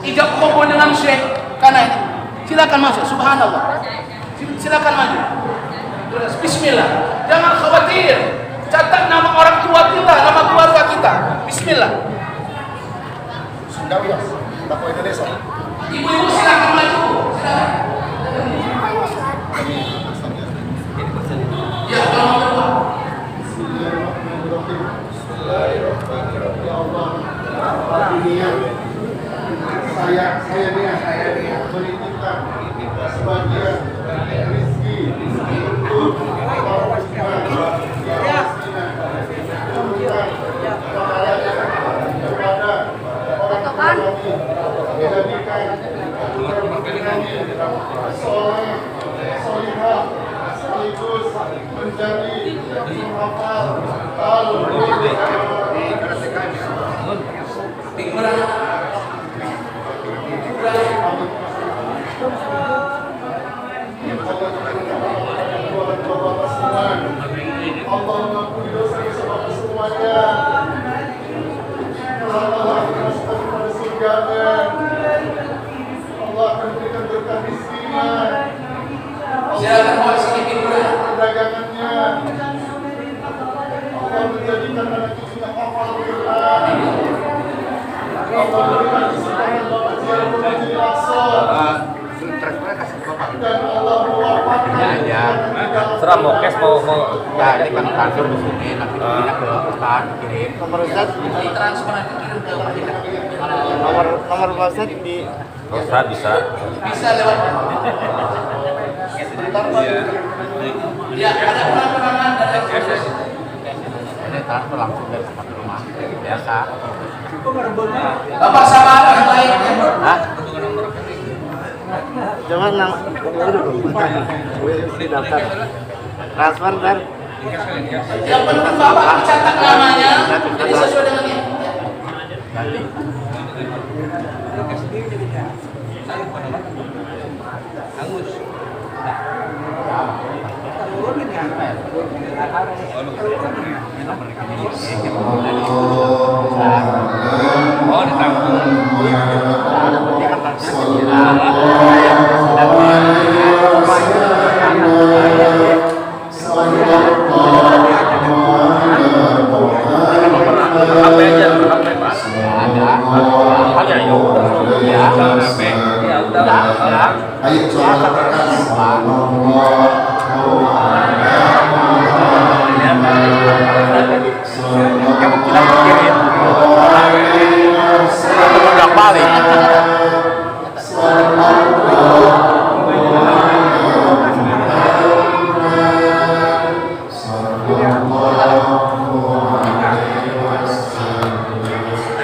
Ijab kabul dengan Syekh kanan. Silakan masuk. Subhanallah. Silakan maju. Bismillah. Jangan khawatir. Catat nama orang tua kita, nama keluarga kita. Bismillah. Sundawias, Bapak Indonesia. Ibu-ibu silakan maju. Silakan. Ya, kalau kedua. Ya Allah, saya niat menitipkan sebagian rezeki untuk para muslimin yang kepada orang tua menjadikan soleh, solihah sekaligus menjadi penghafal Allah mengampuni dosa-dosa semuanya. Allah masukkan kepada surganya. Allah akan berikan berkah rizkinya. Silakan buat sedikit perdagangannya. Allah menjadikan anak cucunya hafal Al-Quran. Allah berikan kesempatan Bapak ziarah ke Masjidil Aqsa. Dan Allah mewafatkan Serah mau cash mau di kan transfer di sini nanti pindah ke Ustaz kirim. Nomor Ustaz transfer nanti kirim ke Pak DKM. nomor Ustaz di bisa lewat. Ya, ada penambahan dari proses. ini transfer langsung dari tempat rumah biasa. Bapak sama yang lain. Hah? Jangan daftar transfer dan Yang penting Bapak catat namanya, jadi sesuai dengan ini. oh ditanggung.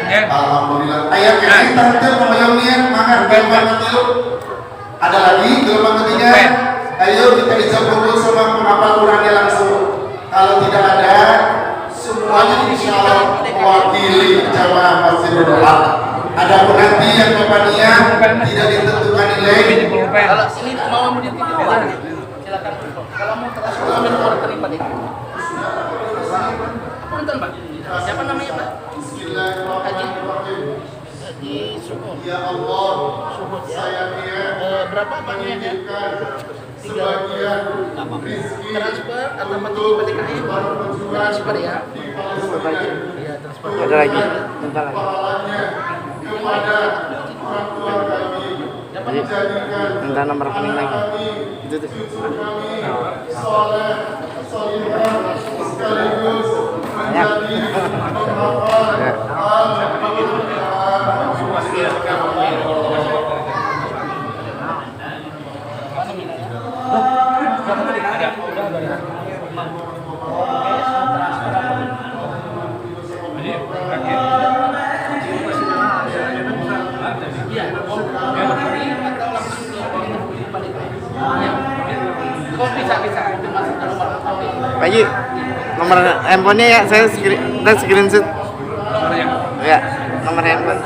Ayo Alhamdulillah. Ayat yang kita pemayomian mangan gelombang ketiga. Ada lagi gelombang ketiga. Ayo kita ijab kabul sama penghafal Qurannya langsung. Kalau tidak ada, semuanya insya Allah mewakili jamaah Masjidil Haram. Ada pun nanti yang Bapak niat tidak ditentukan nilai. Kalau ini mau dititipkan, silakan. Kalau mau transfer nomor terima deh. Punten Pak. Siapa namanya Pak? Bismillahirrahmanirrahim. Di Sumut. Ya Allah, Sumut ya. saya niat Berapa banyak ya? sebagian rezeki Transfer atau untuk Pak DKM? para pejuang Transfer ya. di Palestina. Iya, transfer. Ada lagi, bentar lagi. Pahalanya kepada orang tua kami, menjadikan Minta nomor rekening anak lagi. kami, Itu tuh. cucu kami soleh, solihah, sekaligus menjadi penghafal Al-Quran. Berapa tadi? Oh bisa itu masuk ke nomor Pak Haji, nomor handphonenya ya, saya screenshot. nomornya. Ya, nomor handphone.